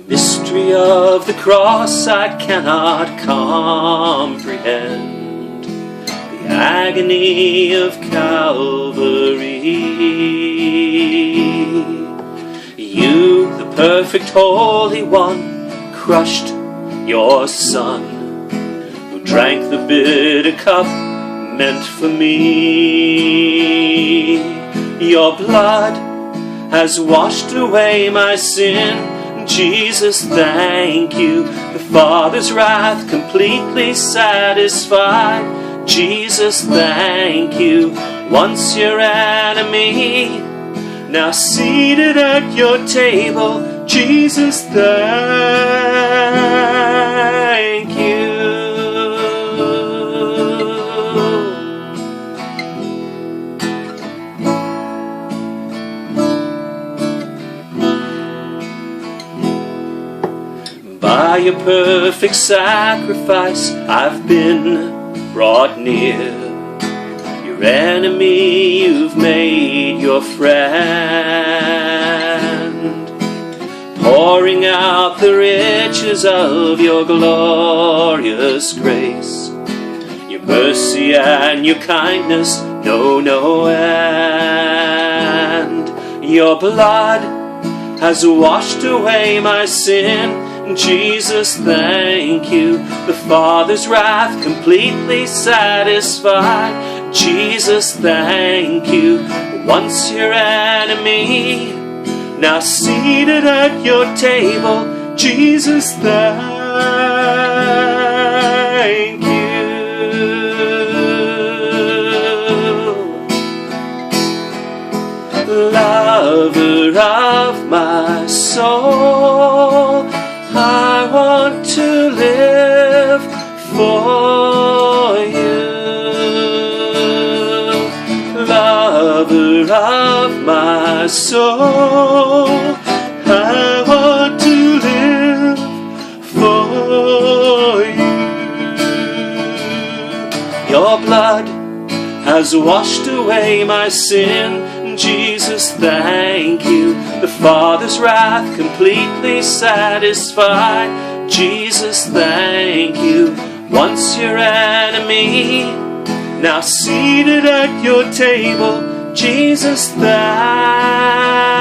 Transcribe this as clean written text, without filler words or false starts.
Mystery of the cross I cannot comprehend, the agony of Calvary. You, the perfect Holy One, crushed your Son, who drank the bitter cup meant for me. Your blood has washed away my sin. Jesus, thank you. The Father's wrath completely satisfied. Jesus, thank you. Once your enemy, now seated at your table. Jesus, thank you. By your perfect sacrifice, I've been brought near. Your enemy, you've made your friend, pouring out the riches of your glorious grace. Your mercy and your kindness know no end. Your blood has washed away my sin. Jesus, thank you. The Father's wrath completely satisfied. Jesus, thank you. Once your enemy, now seated at your table. Jesus, thank you. Lover of my soul, I want to live for you. Lover of my soul, I want to live for you. Your blood has washed away my sin. Jesus, thank you. The Father's wrath completely satisfied. Jesus, thank you. Once your enemy, now seated at your table. Jesus, thank you.